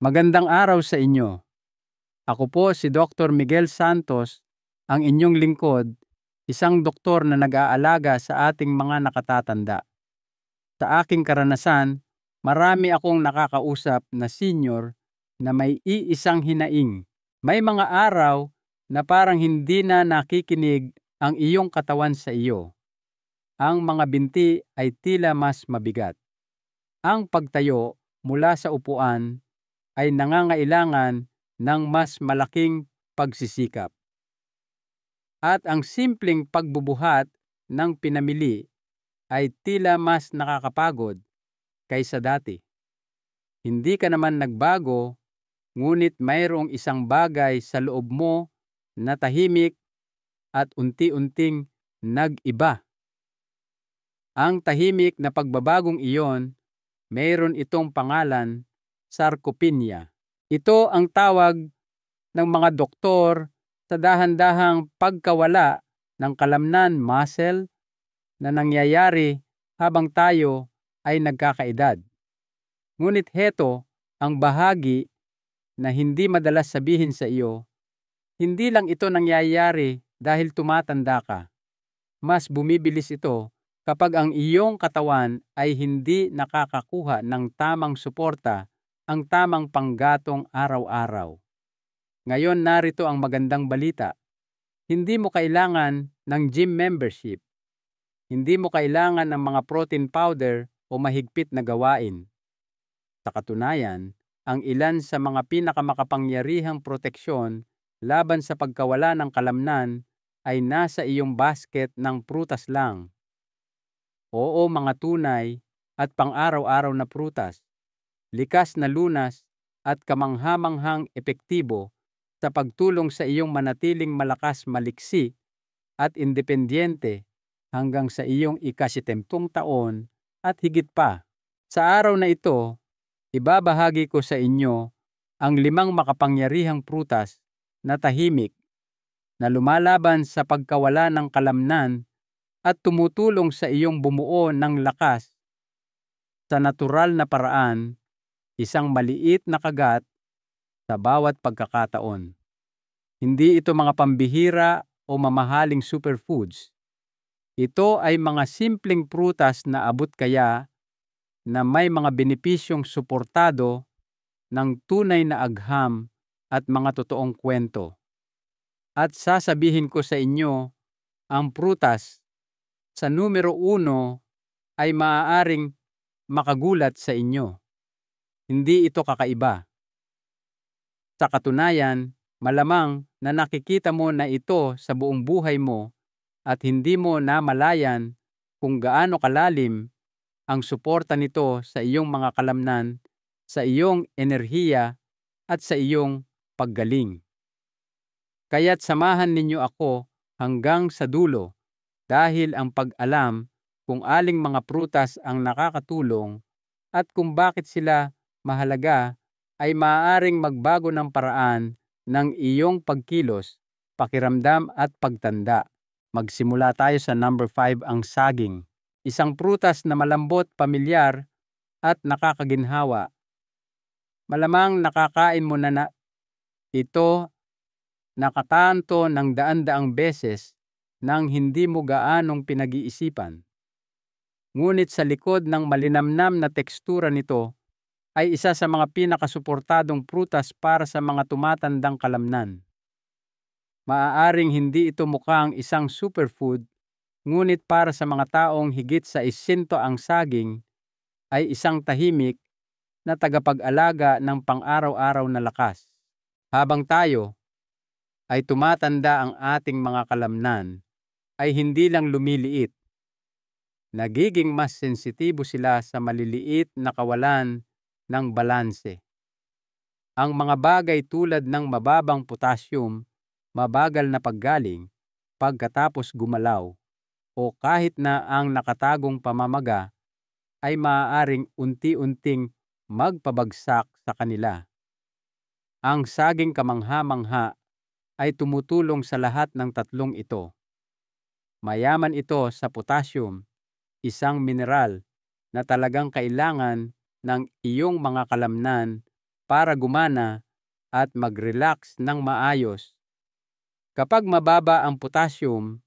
Magandang araw sa inyo. Ako po si Dr. Miguel Santos, ang inyong lingkod, isang doktor na nag-aalaga sa ating mga nakatatanda. Sa aking karanasan, marami akong nakakausap na senior na may iisang hinaing. May mga araw na parang hindi na nakikinig ang iyong katawan sa iyo. Ang mga binti ay tila mas mabigat. Ang pagtayo mula sa upuan ay nangangailangan ng mas malaking pagsisikap. At ang simpleng pagbubuhat ng pinamili ay tila mas nakakapagod kaysa dati. Hindi ka naman nagbago, ngunit mayroong isang bagay sa loob mo na tahimik at unti-unting nag-iba. Ang tahimik na pagbabagong iyon, mayroon itong pangalan, sarcopenia. Ito ang tawag ng mga doktor sa dahan-dahang pagkawala ng kalamnan muscle na nangyayari habang tayo ay nagkakaedad. Ngunit heto ang bahagi na hindi madalas sabihin sa iyo, hindi lang ito nangyayari dahil tumatanda ka. Mas bumibilis ito kapag ang iyong katawan ay hindi nakakakuha ng tamang suporta, ang tamang panggatong araw-araw. Ngayon narito ang magandang balita. Hindi mo kailangan ng gym membership. Hindi mo kailangan ng mga protein powder o mahigpit na gawain. Sa katunayan, ang ilan sa mga pinakamakapangyarihang proteksyon laban sa pagkawala ng kalamnan ay nasa iyong basket ng prutas lang. Oo, mga tunay at pang-araw-araw na prutas, likas na lunas at kamangha-manghang epektibo sa pagtulong sa iyong manatiling malakas, maliksi at independyente hanggang sa iyong ika-70 taon at higit pa. Sa araw na ito, ibabahagi ko sa inyo ang 5 makapangyarihang prutas na tahimik na lumalaban sa pagkawala ng kalamnan at tumutulong sa iyong bumuo ng lakas sa natural na paraan, isang maliit na kagat sa bawat pagkakataon. Hindi ito mga pambihira o mamahaling superfoods. Ito ay mga simpleng prutas na abot kaya na may mga benepisyong suportado ng tunay na agham at mga totoong kwento. At sasabihin ko sa inyo, ang prutas sa numero 1 ay maaaring makagulat sa inyo. Hindi ito kakaiba. Sa katunayan, malamang na nakikita mo na ito sa buong buhay mo at hindi mo namalayan kung gaano kalalim ang suporta nito sa iyong mga kalamnan, sa iyong enerhiya at sa iyong paggaling. Kaya't samahan ninyo ako hanggang sa dulo dahil ang pag-alam kung aling mga prutas ang nakakatulong at kung bakit sila mahalaga ay maaaring magbago ng paraan ng iyong pagkilos, pakiramdam at pagtanda. Magsimula tayo sa number 5, ang saging. Isang prutas na malambot, pamilyar at nakakaginhawa. Malamang nakakain mo na ito, nakakanto ng daan-daang beses nang hindi mo gaanong pinag-iisipan. Ngunit sa likod ng malinamnam na tekstura nito ay isa sa mga pinakasuportadong prutas para sa mga tumatandang kalamnan. Maaaring hindi ito mukhang isang superfood, ngunit para sa mga taong higit sa 100 ang saging ay isang tahimik na tagapag-alaga ng pang-araw-araw na lakas. Habang tayo ay tumatanda, ang ating mga kalamnan ay hindi lang lumiliit. Nagiging mas sensitibo sila sa maliliit na kawalan ng balanse. Ang mga bagay tulad ng mababang potassium, mabagal na paggaling, pagkatapos gumalaw, o kahit na ang nakatagong pamamaga ay maaaring unti-unting magpabagsak sa kanila. Ang saging kamangha-mangha ay tumutulong sa lahat ng tatlong ito. Mayaman ito sa potassium, isang mineral na talagang kailangan ng iyong mga kalamnan para gumana at mag-relax ng maayos. Kapag mababa ang potassium,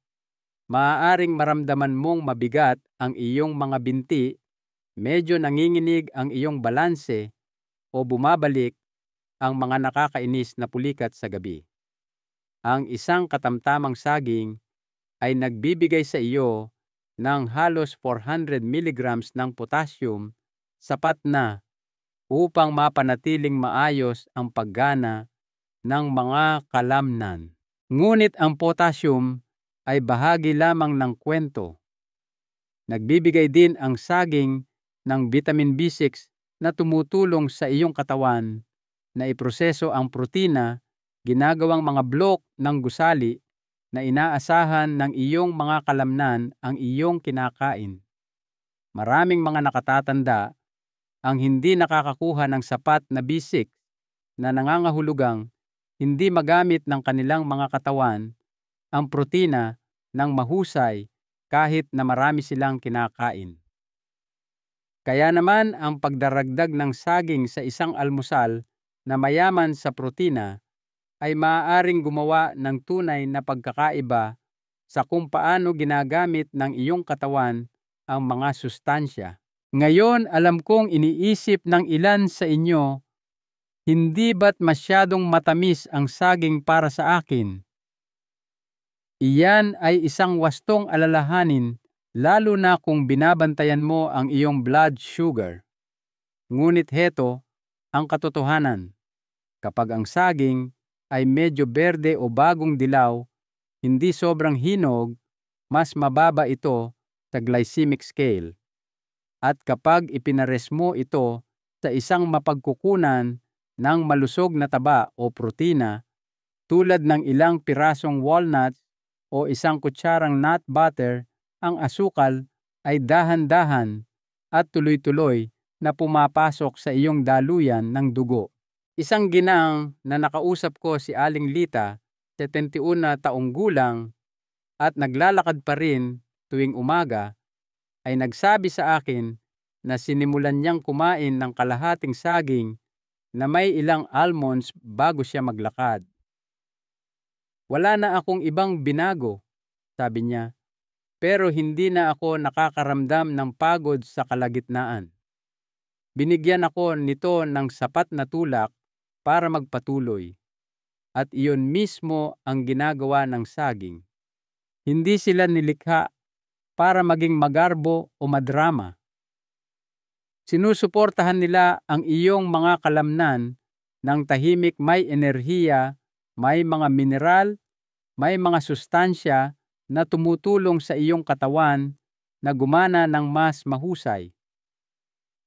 maaaring maramdaman mong mabigat ang iyong mga binti, medyo nanginginig ang iyong balanse, o bumabalik ang mga nakakainis na pulikat sa gabi. Ang isang katamtamang saging ay nagbibigay sa iyo ng halos 400 milligrams ng potassium, sapat na upang mapanatiling maayos ang paggana ng mga kalamnan. Ngunit ang potassium ay bahagi lamang ng kwento. Nagbibigay din ang saging ng vitamin B6 na tumutulong sa iyong katawan na iproseso ang protina, ginagawang mga blok ng gusali na inaasahan ng iyong mga kalamnan ang iyong kinakain. Maraming mga nakatatanda ang hindi nakakakuha ng sapat na B6 na nangangahulugang hindi magamit ng kanilang mga katawan ang protina ng mahusay kahit na marami silang kinakain. Kaya naman ang pagdaragdag ng saging sa isang almusal na mayaman sa protina ay maaaring gumawa ng tunay na pagkakaiba sa kung paano ginagamit ng iyong katawan ang mga sustansya. Ngayon, alam kong iniisip ng ilan sa inyo, hindi ba't masyadong matamis ang saging para sa akin? Iyan ay isang wastong alalahanin, lalo na kung binabantayan mo ang iyong blood sugar. Ngunit heto ang katotohanan. Kapag ang saging ay medyo berde o bagong dilaw, hindi sobrang hinog, mas mababa ito sa glycemic scale. At kapag ipinares mo ito sa isang mapagkukunan ng malusog na taba o protina, tulad ng ilang pirasong walnuts o isang kutsarang nut butter, ang asukal ay dahan-dahan at tuloy-tuloy na pumapasok sa iyong daluyan ng dugo. Isang ginang na nakausap ko si Aling Lita, 71 na taong gulang at naglalakad pa rin tuwing umaga, ay nagsabi sa akin na sinimulan niyang kumain ng kalahating saging na may ilang almonds bago siya maglakad. Wala na akong ibang binago, sabi niya, pero hindi na ako nakakaramdam ng pagod sa kalagitnaan. Binigyan ako nito ng sapat na tulak para magpatuloy, at iyon mismo ang ginagawa ng saging. Hindi sila nilikha para maging magarbo o madrama. Sinusuportahan nila ang iyong mga kalamnan ng tahimik, may enerhiya, may mga mineral, may mga sustansya na tumutulong sa iyong katawan na gumana ng mas mahusay.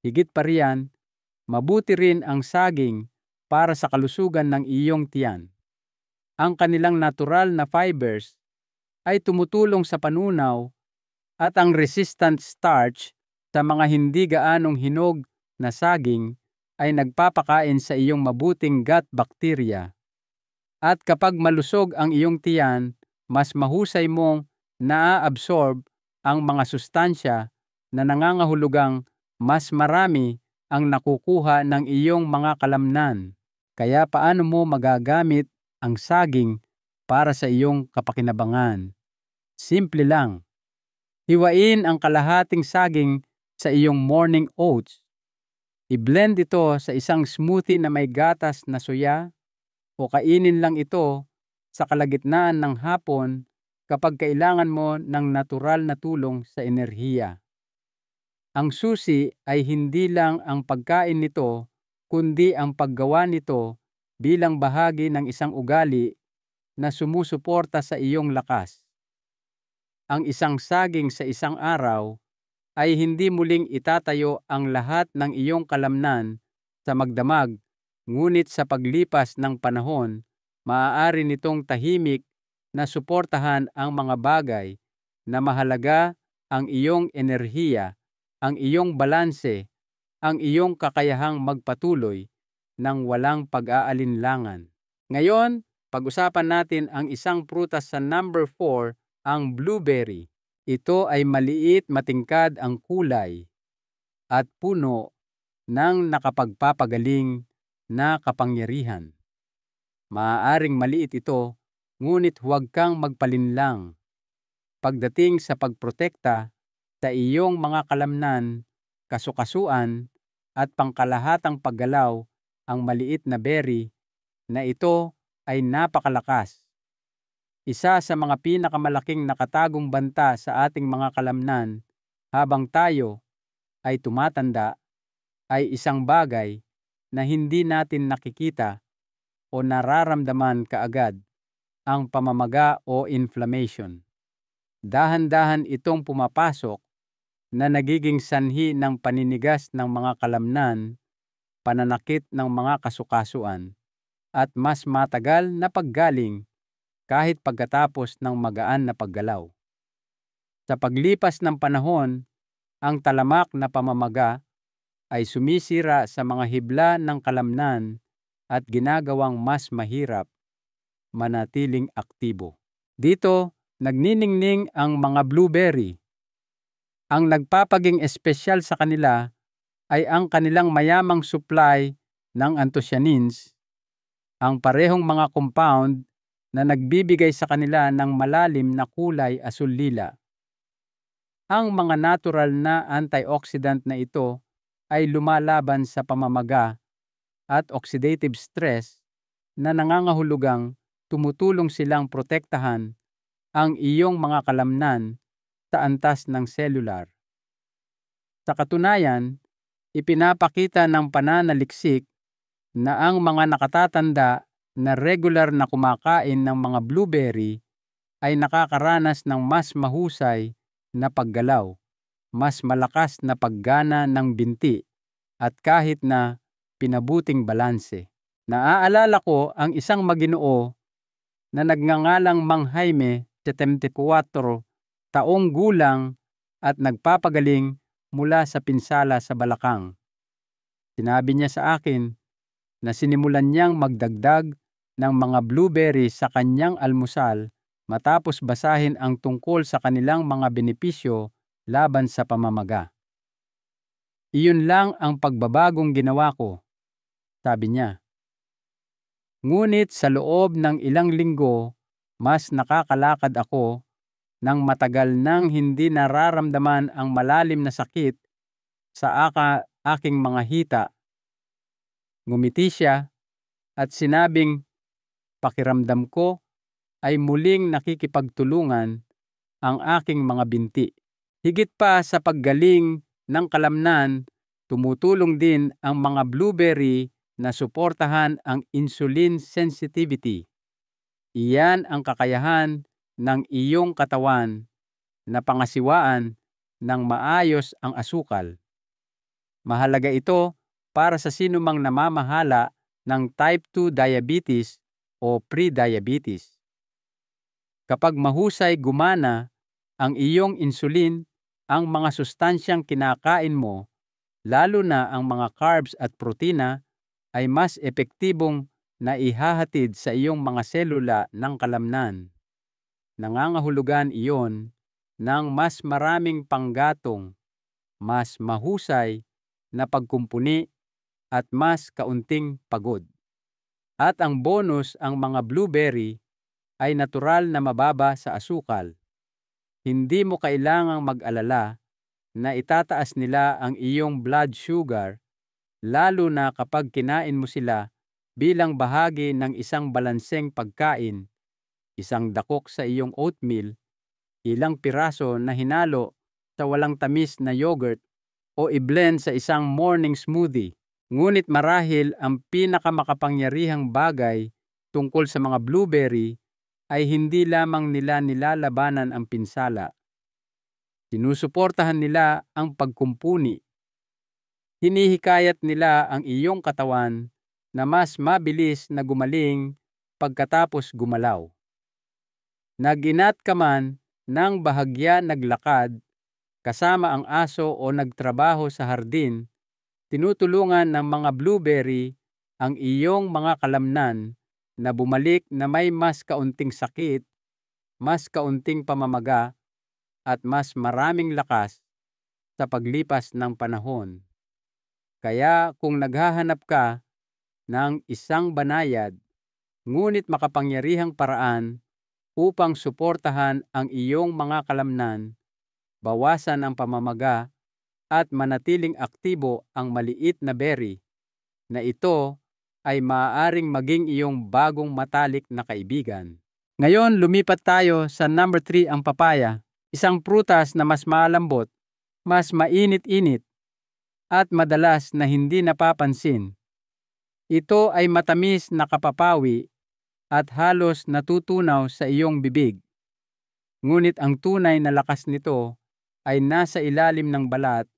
Higit pa riyan, mabuti rin ang saging para sa kalusugan ng iyong tiyan. Ang kanilang natural na fibers ay tumutulong sa panunaw at ang resistant starch sa mga hindi gaanong hinog na saging ay nagpapakain sa iyong mabuting gut bacteria. At kapag malusog ang iyong tiyan, mas mahusay mong naa-absorb ang mga sustansya na nangangahulugang mas marami ang nakukuha ng iyong mga kalamnan. Kaya paano mo magagamit ang saging para sa iyong kapakinabangan? Simple lang. Hiwain ang kalahating saging sa iyong morning oats. I-blend ito sa isang smoothie na may gatas na soya, o kainin lang ito sa kalagitnaan ng hapon kapag kailangan mo ng natural na tulong sa enerhiya. Ang susi ay hindi lang ang pagkain nito, kundi ang paggawa nito bilang bahagi ng isang ugali na sumusuporta sa iyong lakas. Ang isang saging sa isang araw ay hindi muling itatayo ang lahat ng iyong kalamnan sa magdamag, ngunit sa paglipas ng panahon, maaari nitong tahimik na suportahan ang mga bagay na mahalaga, ang iyong enerhiya, ang iyong balanse, ang iyong kakayahang magpatuloy ng walang pag-aalinlangan. Ngayon, pag-usapan natin ang isang prutas sa number 4, ang blueberry. Ito ay maliit, matingkad ang kulay at puno ng nakapagpapagaling na kapangyarihan. Maaaring maliit ito, ngunit huwag kang magpalinlang. Pagdating sa pagprotekta sa iyong mga kalamnan, kasukasuan, at pangkalahatang paggalaw, ang maliit na berry na ito ay napakalakas. Isa sa mga pinakamalaking nakatagong banta sa ating mga kalamnan habang tayo ay tumatanda ay isang bagay na hindi natin nakikita o nararamdaman kaagad, ang pamamaga o inflammation. Dahan-dahan itong pumapasok na nagiging sanhi ng paninigas ng mga kalamnan, pananakit ng mga kasukasuan, at mas matagal na paggaling kahit pagkatapos ng magaan na paggalaw. Sa paglipas ng panahon, ang talamak na pamamaga ay sumisira sa mga hibla ng kalamnan at ginagawang mas mahirap manatiling aktibo. Dito, nagniningning ang mga blueberry. Ang nagpapaging espesyal sa kanila ay ang kanilang mayamang supply ng anthocyanins, ang parehong mga compound na nagbibigay sa kanila ng malalim na kulay asul-lila. Ang mga natural na antioxidant na ito ay lumalaban sa pamamaga at oxidative stress na nangangahulugang tumutulong silang protektahan ang iyong mga kalamnan sa antas ng cellular. Sa katunayan, ipinapakita ng pananaliksik na ang mga nakatatanda na regular na kumakain ng mga blueberry ay nakakaranas ng mas mahusay na paggalaw, mas malakas na paggana ng binti, at kahit na pinabuting balanse. Naaalala ko ang isang maginoo na nagngangalang Mang Jaime, 74 taong gulang at nagpapagaling mula sa pinsala sa balakang. Sinabi niya sa akin na sinimulan niyang magdagdag ng mga blueberry sa kanyang almusal matapos basahin ang tungkol sa kanilang mga benepisyo laban sa pamamaga. Iyon lang ang pagbabagong ginawa ko, sabi niya. Ngunit sa loob ng ilang linggo, mas nakakalakad ako nang matagal nang hindi nararamdaman ang malalim na sakit sa aking mga hita. Ngumiti siya at sinabing pakiramdam ko ay muling nakikipagtulungan ang aking mga binti. Higit pa sa paggaling ng kalamnan, tumutulong din ang mga blueberry na suportahan ang insulin sensitivity. Iyan ang kakayahan ng iyong katawan na pangasiwaan ng maayos ang asukal. Mahalaga ito para sa sinumang namamahala ng type 2 diabetes o pre-diabetes. Kapag mahusay gumana ang iyong insulin, ang mga sustansyang kinakain mo, lalo na ang mga carbs at protina, ay mas epektibong naihahatid sa iyong mga selula ng kalamnan. Nangangahulugan iyon ng mas maraming panggatong, mas mahusay na pagkumpuni at mas kaunting pagod. At ang bonus, ang mga blueberry ay natural na mababa sa asukal. Hindi mo kailangang mag-alala na itataas nila ang iyong blood sugar, lalo na kapag kinain mo sila bilang bahagi ng isang balanseng pagkain, isang dakok sa iyong oatmeal, ilang piraso na hinalo sa walang tamis na yogurt, o i-blend sa isang morning smoothie. Ngunit marahil ang pinakamakapangyarihang bagay tungkol sa mga blueberry ay hindi lamang nila nilalabanan ang pinsala. Sinusuportahan nila ang pagkumpuni. Hinihikayat nila ang iyong katawan na mas mabilis na gumaling pagkatapos gumalaw. Nag-inat ka man ng bahagya naglakad kasama ang aso o nagtrabaho sa hardin, tinutulungan ng mga blueberry ang iyong mga kalamnan na bumalik na may mas kaunting sakit, mas kaunting pamamaga, at mas maraming lakas sa paglipas ng panahon. Kaya kung naghahanap ka ng isang banayad ngunit makapangyarihang paraan upang suportahan ang iyong mga kalamnan, bawasan ang pamamaga at manatiling aktibo ang maliit na berry na ito ay maaaring maging iyong bagong matalik na kaibigan. Ngayon, lumipat tayo sa number 3, ang papaya. Isang prutas na mas malambot, mas mainit-init, at madalas na hindi napapansin. Ito ay matamis na kapapawi at halos natutunaw sa iyong bibig. Ngunit ang tunay na lakas nito ay nasa ilalim ng balat,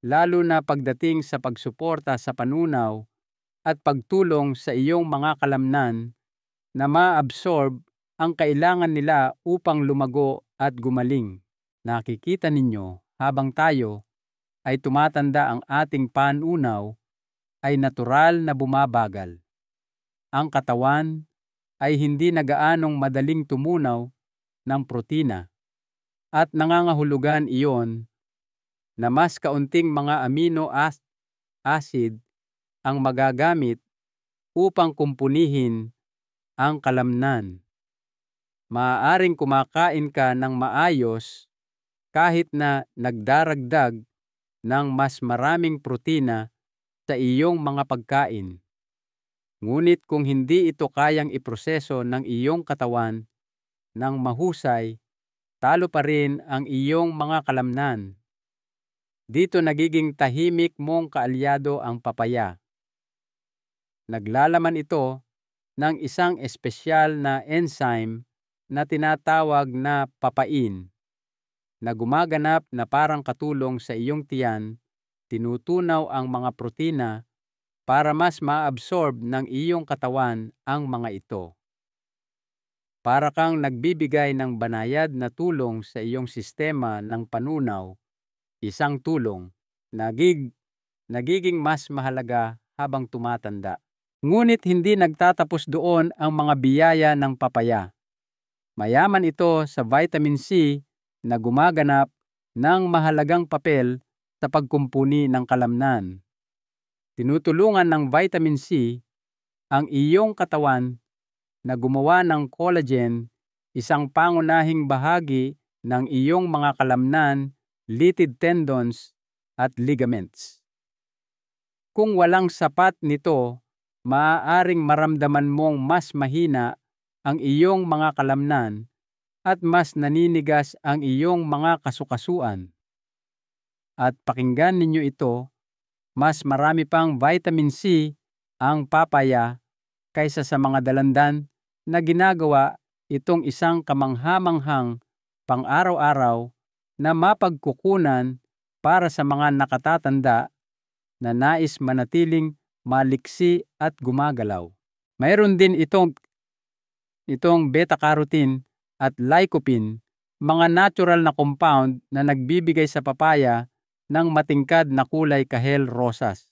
lalo na pagdating sa pagsuporta sa panunaw at pagtulong sa iyong mga kalamnan na ma-absorb ang kailangan nila upang lumago at gumaling. Nakikita ninyo, habang tayo ay tumatanda, ang ating panunaw ay natural na bumabagal. Ang katawan ay hindi na gaanong madaling tumunaw ng protina at nangangahulugan iyon na mas kaunting mga amino acid ang magagamit upang kumpunihin ang kalamnan. Maaaring kumakain ka ng maayos kahit na nagdaragdag ng mas maraming protina sa iyong mga pagkain. Ngunit kung hindi ito kayang iproseso ng iyong katawan ng mahusay, talo pa rin ang iyong mga kalamnan. Dito nagiging tahimik mong kaalyado ang papaya. Naglalaman ito ng isang espesyal na enzyme na tinatawag na papain, na gumaganap na parang katulong sa iyong tiyan, tinutunaw ang mga protina para mas ma-absorb ng iyong katawan ang mga ito. Para kang nagbibigay ng banayad na tulong sa iyong sistema ng panunaw, isang tulong nagiging mas mahalaga habang tumatanda. Ngunit hindi nagtatapos doon ang mga biyaya ng papaya. Mayaman ito sa vitamin C na gumaganap ng mahalagang papel sa pagkumpuni ng kalamnan. Tinutulungan ng vitamin C ang iyong katawan na gumawa ng collagen, isang pangunahing bahagi ng iyong mga kalamnan, litid tendons at ligaments. Kung walang sapat nito, maaaring maramdaman mong mas mahina ang iyong mga kalamnan at mas naninigas ang iyong mga kasukasuan. At pakinggan ninyo ito, mas marami pang vitamin C ang papaya kaysa sa mga dalandan na ginagawa itong isang kamangha-manghang pang-araw-araw na mapagkukunan para sa mga nakatatanda na nais manatiling maliksi at gumagalaw. Mayroon din itong beta-carotene at lycopene, mga natural na compound na nagbibigay sa papaya ng matingkad na kulay kahel rosas.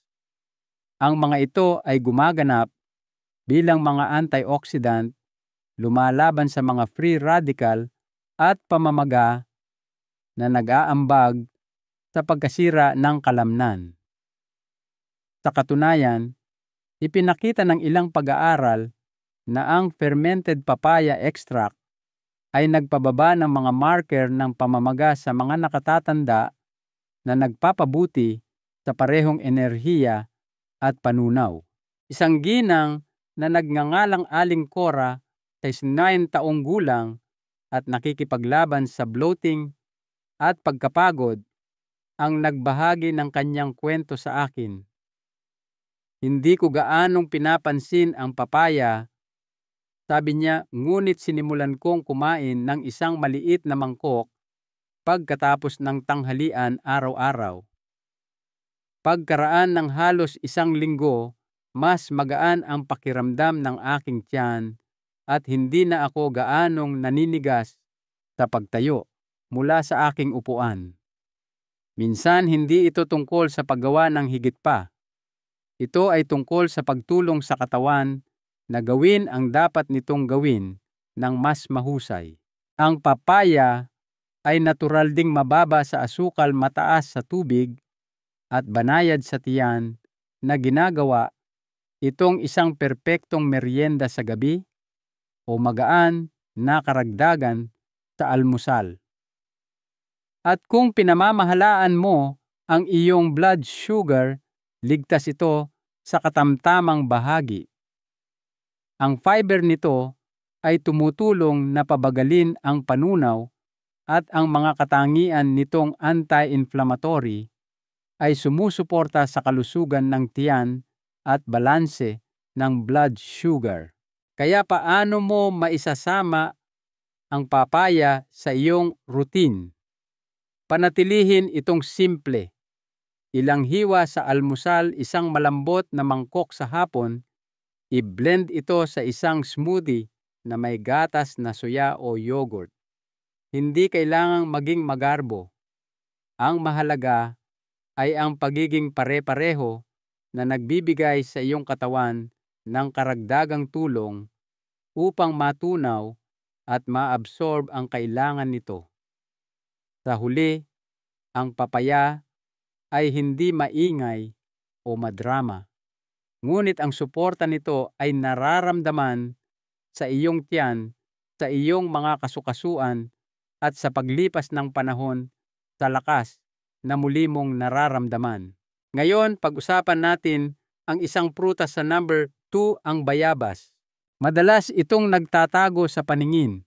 Ang mga ito ay gumaganap bilang mga antioxidant, lumalaban sa mga free radical at pamamaga na nag-aambag sa pagkasira ng kalamnan. Sa katunayan, ipinakita ng ilang pag-aaral na ang fermented papaya extract ay nagpababa ng mga marker ng pamamaga sa mga nakatatanda na nagpapabuti sa parehong enerhiya at panunaw. Isang ginang na nagngangalang Aling Cora, 9 taong gulang at nakikipaglaban sa bloating at pagkapagod, ang nagbahagi ng kanyang kwento sa akin. Hindi ko gaanong pinapansin ang papaya, sabi niya, ngunit sinimulan kong kumain ng isang maliit na mangkok pagkatapos ng tanghalian araw-araw. Pagkaraan ng halos 1 linggo, mas magaan ang pakiramdam ng aking tiyan at hindi na ako gaanong naninigas sa pagtayo mula sa aking upuan. Minsan hindi ito tungkol sa paggawa ng higit pa. Ito ay tungkol sa pagtulong sa katawan na gawin ang dapat nitong gawin ng mas mahusay. Ang papaya ay natural ding mababa sa asukal, mataas sa tubig at banayad sa tiyan na ginagawa Itong isang perpektong merienda sa gabi o magaan na karagdagan sa almusal. At kung pinamamahalaan mo ang iyong blood sugar, ligtas ito sa katamtamang bahagi. Ang fiber nito ay tumutulong na pabagalin ang panunaw at ang mga katangian nitong anti-inflammatory ay sumusuporta sa kalusugan ng tiyan at balanse ng blood sugar. Kaya paano mo maisasama ang papaya sa iyong routine? Panatilihin itong simple. Ilang hiwa sa almusal, isang malambot na mangkok sa hapon, i-blend ito sa isang smoothie na may gatas na soya o yogurt. Hindi kailangang maging magarbo. Ang mahalaga ay ang pagiging pare-pareho na nagbibigay sa iyong katawan ng karagdagang tulong upang matunaw at maabsorb ang kailangan nito. Sa huli, ang papaya ay hindi maingay o madrama. Ngunit ang suporta nito ay nararamdaman sa iyong tiyan, sa iyong mga kasukasuan at sa paglipas ng panahon sa lakas na muli mong nararamdaman. Ngayon, pag-usapan natin ang isang prutas sa number 2, ang bayabas. Madalas itong nagtatago sa paningin.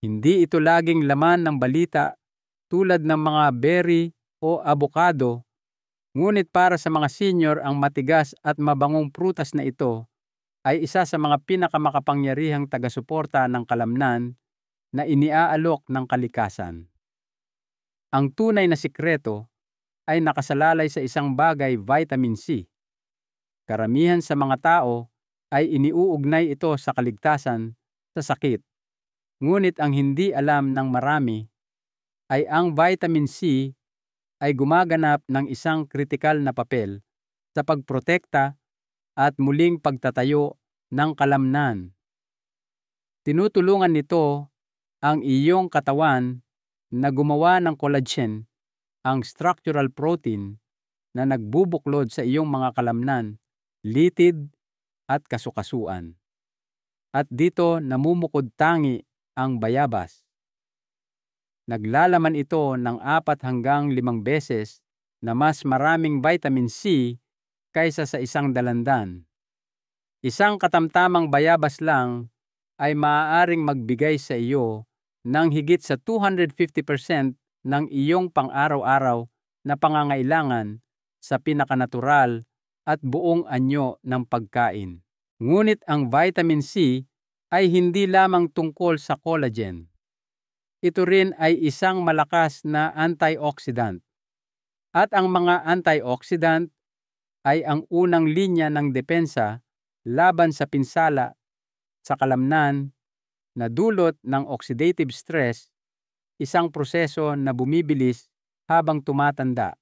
Hindi ito laging laman ng balita tulad ng mga berry o abokado, ngunit para sa mga senior, ang matigas at mabangong prutas na ito ay isa sa mga pinakamakapangyarihang taga-suporta ng kalamnan na iniaalok ng kalikasan. Ang tunay na sikreto ay nakasalalay sa isang bagay, vitamin C. Karamihan sa mga tao ay iniuugnay ito sa kaligtasan sa sakit. Ngunit ang hindi alam ng marami ay ang vitamin C ay gumaganap ng isang kritikal na papel sa pagprotekta at muling pagtatayo ng kalamnan. Tinutulungan nito ang iyong katawan na gumawa ng collagen, ang structural protein na nagbubuklod sa iyong mga kalamnan, litid at kasukasuan. At dito namumukod tangi ang bayabas. Naglalaman ito ng 4 hanggang 5 beses na mas maraming vitamin C kaysa sa isang dalandan. Isang katamtamang bayabas lang ay maaaring magbigay sa iyo ng higit sa 250% ng iyong pang-araw-araw na pangangailangan sa pinakanatural at buong anyo ng pagkain. Ngunit ang vitamin C ay hindi lamang tungkol sa collagen. Ito rin ay isang malakas na antioxidant. At ang mga antioxidant ay ang unang linya ng depensa laban sa pinsala sa kalamnan na dulot ng oxidative stress, isang proseso na bumibilis habang tumatanda.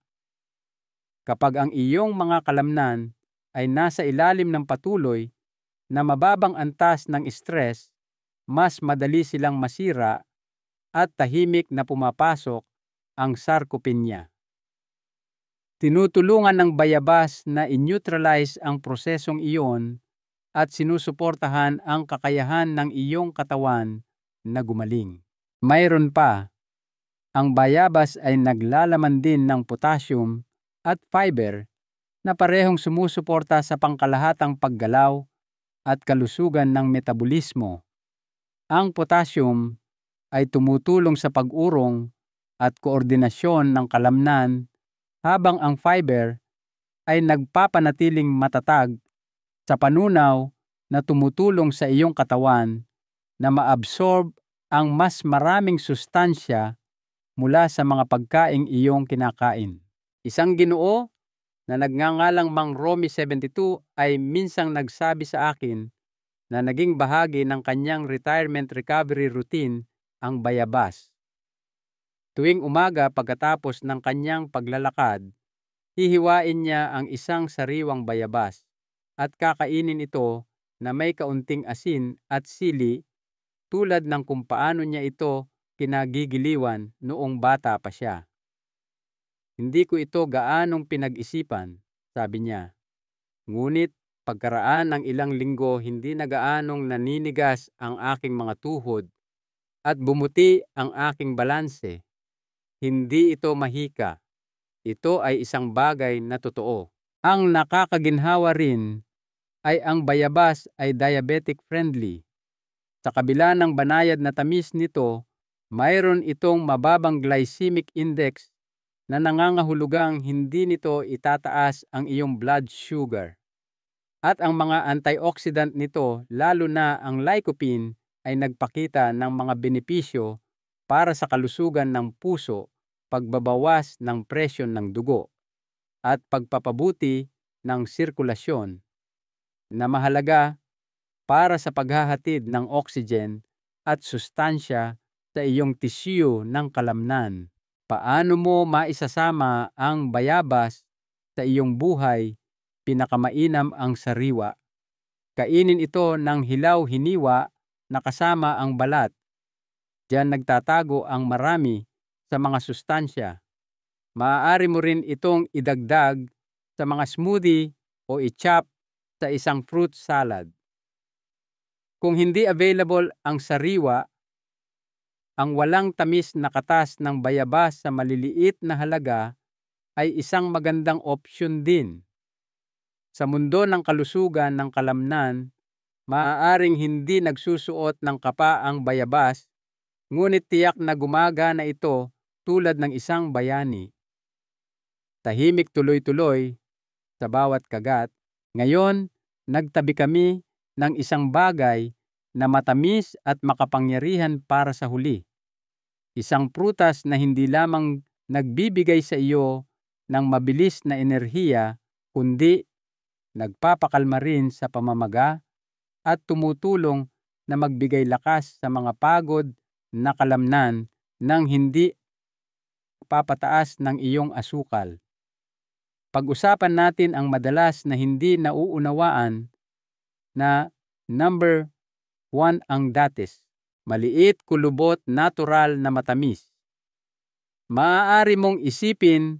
Kapag ang iyong mga kalamnan ay nasa ilalim ng patuloy na mababang antas ng stress, mas madali silang masira at tahimik na pumapasok ang sarcopenia. Tinutulungan ng bayabas na i-neutralize ang prosesong iyon at sinusuportahan ang kakayahan ng iyong katawan na gumaling. Mayroon pa, ang bayabas ay naglalaman din ng potassium at fiber na parehong sumusuporta sa pangkalahatang paggalaw at kalusugan ng metabolismo. Ang potassium ay tumutulong sa pag-urong at koordinasyon ng kalamnan, habang ang fiber ay nagpapanatiling matatag sa panunaw na tumutulong sa iyong katawan na maabsorb ang mas maraming sustansya mula sa mga pagkaing iyong kinakain. Isang Ginoo na nagngangalang Mang Romy 72 ay minsang nagsabi sa akin na naging bahagi ng kanyang retirement recovery routine ang bayabas. Tuwing umaga pagkatapos ng kanyang paglalakad, hihiwain niya ang isang sariwang bayabas at kakainin ito na may kaunting asin at sili, tulad ng kung paano niya ito kinagigiliwan noong bata pa siya. Hindi ko ito gaanong pinag-isipan, sabi niya. Ngunit Pagkaraan ng ilang linggo, hindi na gaanong naninigas ang aking mga tuhod at bumuti ang aking balanse. Hindi ito mahika. Ito ay isang bagay na totoo. Ang nakakaginhawa rin ay ang bayabas ay diabetic friendly. Sa kabila ng banayad na tamis nito, mayroon itong mababang glycemic index na nangangahulugang hindi nito itataas ang iyong blood sugar. At ang mga antioxidant nito, lalo na ang lycopene, ay nagpakita ng mga benepisyo para sa kalusugan ng puso, pagbabawas ng presyon ng dugo, at pagpapabuti ng sirkulasyon, na mahalaga para sa paghahatid ng oxygen at sustansya sa iyong tissue ng kalamnan. Paano mo maisasama ang bayabas sa iyong buhay? Pinakamainam ang sariwa. Kainin ito ng hilaw-hiniwa na kasama ang balat. Diyan nagtatago ang marami sa mga sustansya. Maaari mo rin itong idagdag sa mga smoothie o i-chop sa isang fruit salad. Kung hindi available ang sariwa, ang walang tamis na katas ng bayabas sa maliliit na halaga ay isang magandang opsyon din. Sa mundo ng kalusugan ng kalamnan, maaaring hindi nagsusuot ng kapa ang bayabas, ngunit tiyak na gumagana ito tulad ng isang bayani. Tahimik tuloy-tuloy sa bawat kagat. Ngayon, nagtabi kami ng isang bagay na matamis at makapangyarihan para sa huli. Isang prutas na hindi lamang nagbibigay sa iyo ng mabilis na enerhiya, kundi nagpapakalma rin sa pamamaga at tumutulong na magbigay lakas sa mga pagod na kalamnan nang hindi papataas ng iyong asukal. Pag-usapan natin ang madalas na hindi nauunawaan na number 1 ang dates. Maliit, kulubot, natural na matamis. Maaari mong isipin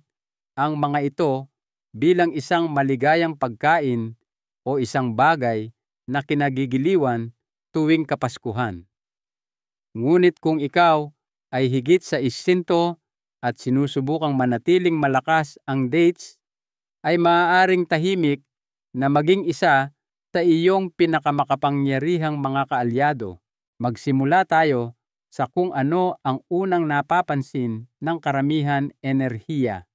ang mga ito bilang isang maligayang pagkain o isang bagay na kinagigiliwan tuwing Kapaskuhan. Ngunit kung ikaw ay higit sa isinto at sinusubukang manatiling malakas ang dates, ay maaaring tahimik na maging isa sa iyong pinakamakapangyarihang mga kaalyado. Magsimula tayo sa kung ano ang unang napapansin ng karamihan enerhiya.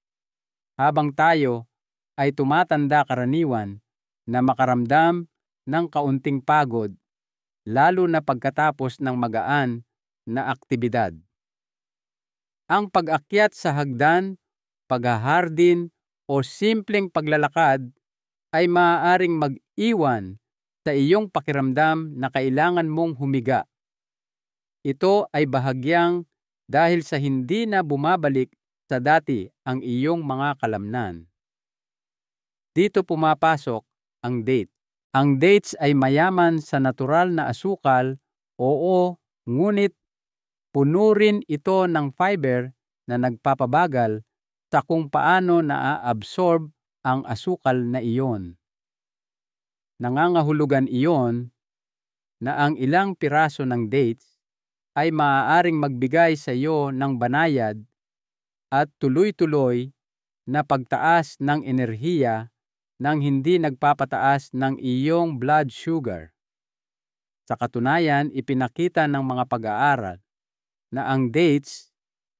Habang tayo ay tumatanda, karaniwan na makaramdam ng kaunting pagod, lalo na pagkatapos ng magaan na aktibidad. Ang pag-akyat sa hagdan, paghahardin o simpleng paglalakad ay maaaring mag-iwan sa iyong pakiramdam na kailangan mong humiga. Ito ay bahagyang dahil sa hindi na bumabalik sa dati ang iyong mga kalamnan. Dito pumapasok ang date. Ang dates ay mayaman sa natural na asukal, oo, ngunit puno rin ito ng fiber na nagpapabagal sa kung paano naa-absorb ang asukal na iyon. Nangangahulugan iyon na ang ilang piraso ng dates ay maaaring magbigay sa iyo ng banayad at tuloy-tuloy na pagtaas ng enerhiya nang hindi nagpapataas ng iyong blood sugar. Sa katunayan, ipinakita ng mga pag-aaral na ang dates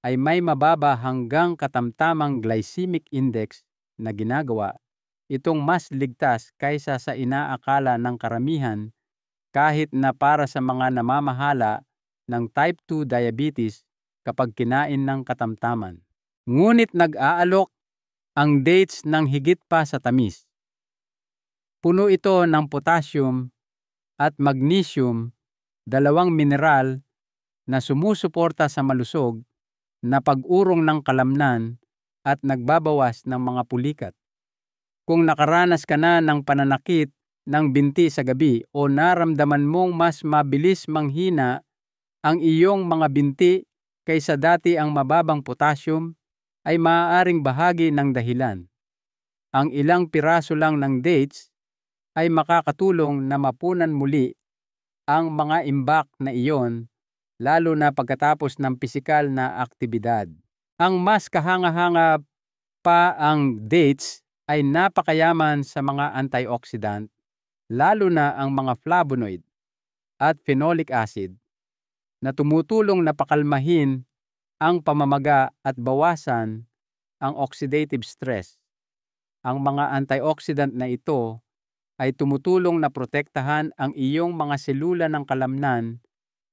ay may mababa hanggang katamtamang glycemic index na ginagawa itong mas ligtas kaysa sa inaakala ng karamihan, kahit na para sa mga namamahala ng type 2 diabetes kapag kinain ng katamtaman. Ngunit nag-aalok ang dates ng higit pa sa tamis. Puno ito ng potassium at magnesium, dalawang mineral na sumusuporta sa malusog na pag-urong ng kalamnan at nagbabawas ng mga pulikat. Kung nakaranas ka na ng pananakit ng binti sa gabi o naramdaman mong mas mabilis manghina ang iyong mga binti kaysa dati, ang mababang potassium ay maaaring bahagi ng dahilan. Ang ilang piraso lang ng dates ay makakatulong na mapunan muli ang mga imbak na iyon, lalo na pagkatapos ng pisikal na aktibidad. Ang mas kahanga-hanga pa, ang dates ay napakayaman sa mga antioxidant, lalo na ang mga flavonoid at phenolic acid, na tumutulong na pakalmahin ang pamamaga at bawasan ang oxidative stress. Ang mga antioxidant na ito ay tumutulong na protektahan ang iyong mga selula ng kalamnan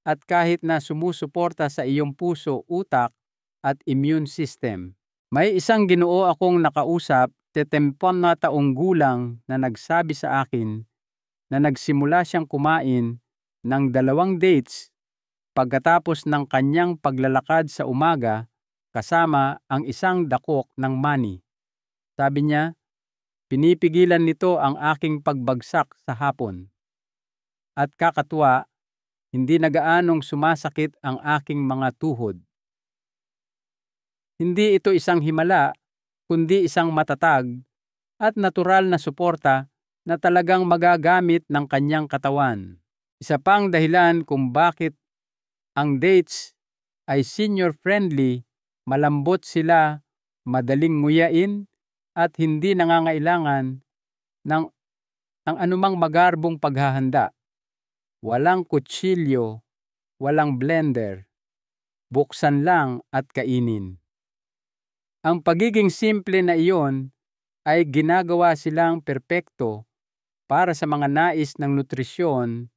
at kahit na sumusuporta sa iyong puso, utak at immune system. May isang Ginoo akong nakausap, 70 na taong gulang, na nagsabi sa akin na nagsimula siyang kumain ng 2 dates pagkatapos ng kanyang paglalakad sa umaga kasama ang isang dakok ng mani. Sabi niya, pinipigilan nito ang aking pagbagsak sa hapon. At kakatuwa, hindi na gaanong sumasakit ang aking mga tuhod. Hindi ito isang himala, kundi isang matatag at natural na suporta na talagang magagamit ng kanyang katawan. Isa pang dahilan kung bakit ang dates ay senior-friendly, malambot sila, madaling nguyain, at hindi nangangailangan ng anumang magarbong paghahanda. Walang kutsilyo, walang blender. Buksan lang at kainin. Ang pagiging simple na iyon ay ginagawa silang perpekto para sa mga nais ng nutrisyon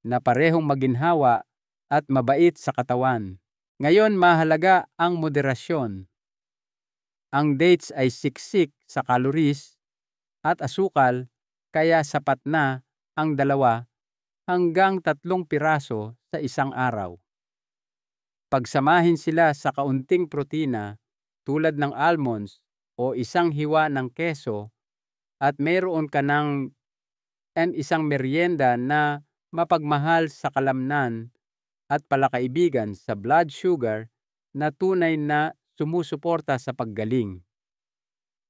na parehong maginhawa at mabait sa katawan. Ngayon, mahalaga ang moderasyon. Ang dates ay siksik sa calories at asukal, kaya sapat na ang 2 hanggang 3 piraso sa isang araw. Pagsamahin sila sa kaunting protina tulad ng almonds o isang hiwa ng keso, at mayroon ka ng isang merienda na mapagmahal sa kalamnan at palakaibigan sa blood sugar na tunay na sumusuporta sa paggaling.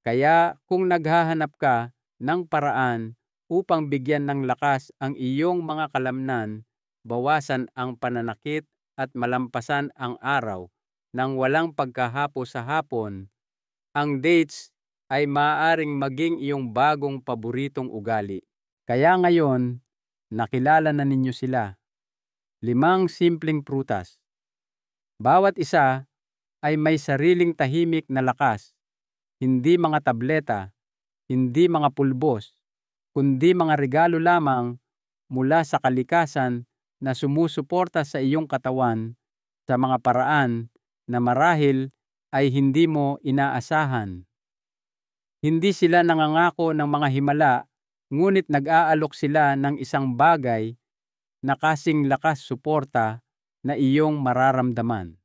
Kaya kung naghahanap ka ng paraan upang bigyan ng lakas ang iyong mga kalamnan, bawasan ang pananakit at malampasan ang araw nang walang pagkahapo sa hapon, ang dates ay maaaring maging iyong bagong paboritong ugali. Kaya ngayon, nakilala na ninyo sila. 5 simpleng prutas. Bawat isa ay may sariling tahimik na lakas, hindi mga tableta, hindi mga pulbos, kundi mga regalo lamang mula sa kalikasan na sumusuporta sa iyong katawan sa mga paraan na marahil ay hindi mo inaasahan. Hindi sila nangangako ng mga himala, ngunit nag-aalok sila ng isang bagay na kasing lakas suporta na iyong mararamdaman.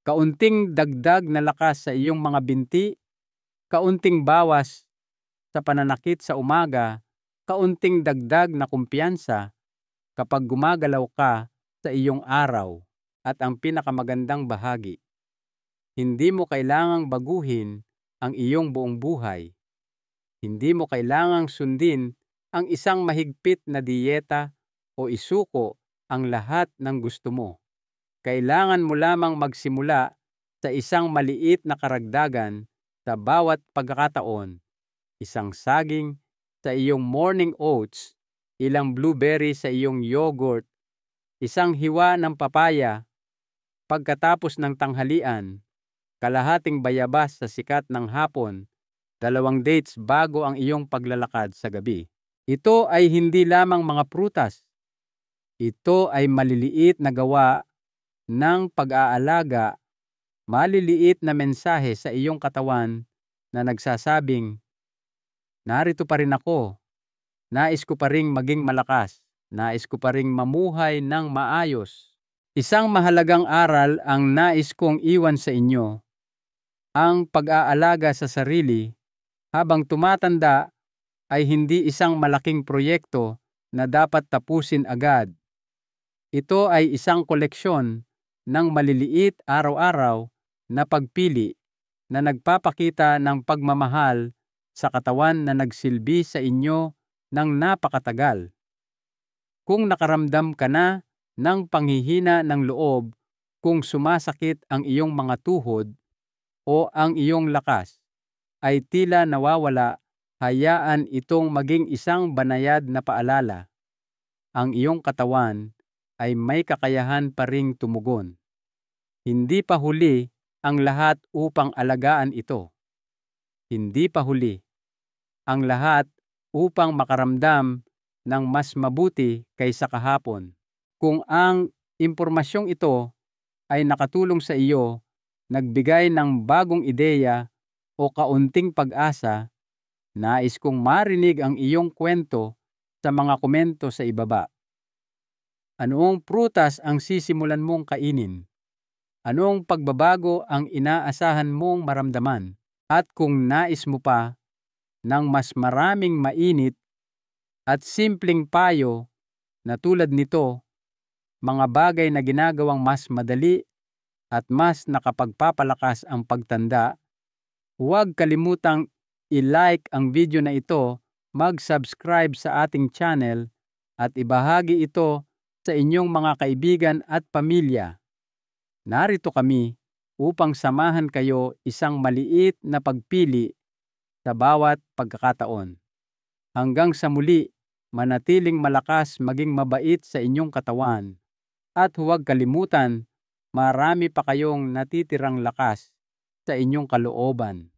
Kaunting dagdag na lakas sa iyong mga binti, kaunting bawas sa pananakit sa umaga, kaunting dagdag na kumpiyansa kapag gumagalaw ka sa iyong araw. At ang pinakamagandang bahagi, hindi mo kailangang baguhin ang iyong buong buhay. Hindi mo kailangang sundin ang isang mahigpit na diyeta o isuko ang lahat ng gusto mo. Kailangan mo lamang magsimula sa isang maliit na karagdagan sa bawat pagkakataon. Isang saging sa iyong morning oats, ilang blueberry sa iyong yogurt, isang hiwa ng papaya pagkatapos ng tanghalian, kalahating bayabas sa sikat ng hapon, 2 dates bago ang iyong paglalakad sa gabi. Ito ay hindi lamang mga prutas. Ito ay maliliit na gawa ng pag-aalaga, maliliit na mensahe sa iyong katawan na nagsasabing, narito pa rin ako, nais ko pa ring maging malakas, nais ko pa ring mamuhay ng maayos. Isang mahalagang aral ang nais kong iwan sa inyo. Ang pag-aalaga sa sarili habang tumatanda ay hindi isang malaking proyekto na dapat tapusin agad. Ito ay isang koleksyon ng maliliit araw-araw na pagpili na nagpapakita ng pagmamahal sa katawan na nagsilbi sa inyo ng napakatagal. Kung nakaramdam ka na ng panghihina ng loob, kung sumasakit ang iyong mga tuhod o ang iyong lakas ay tila nawawala, hayaan itong maging isang banayad na paalala. Ang iyong katawan ay may kakayahan pa ring tumugon. Hindi pa huli ang lahat upang alagaan ito. Hindi pa huli ang lahat upang makaramdam ng mas mabuti kaysa kahapon. Kung ang impormasyong ito ay nakatulong sa iyo, nagbigay ng bagong ideya o kaunting pag-asa, nais kong marinig ang iyong kwento sa mga komento sa ibaba. Anong prutas ang sisimulan mong kainin? Anong pagbabago ang inaasahan mong maramdaman? At kung nais mo pa ng mas maraming mainit at simpleng payo na tulad nito, mga bagay na ginagawang mas madali at mas nakapagpapalakas ang pagtanda, huwag kalimutang i-like ang video na ito, mag-subscribe sa ating channel at ibahagi ito sa inyong mga kaibigan at pamilya. Narito kami upang samahan kayo isang maliit na pagpili sa bawat pagkakataon. Hanggang sa muli, manatiling malakas maging mabait sa inyong katawan. At huwag kalimutan, marami pa kayong natitirang lakas sa inyong kalooban.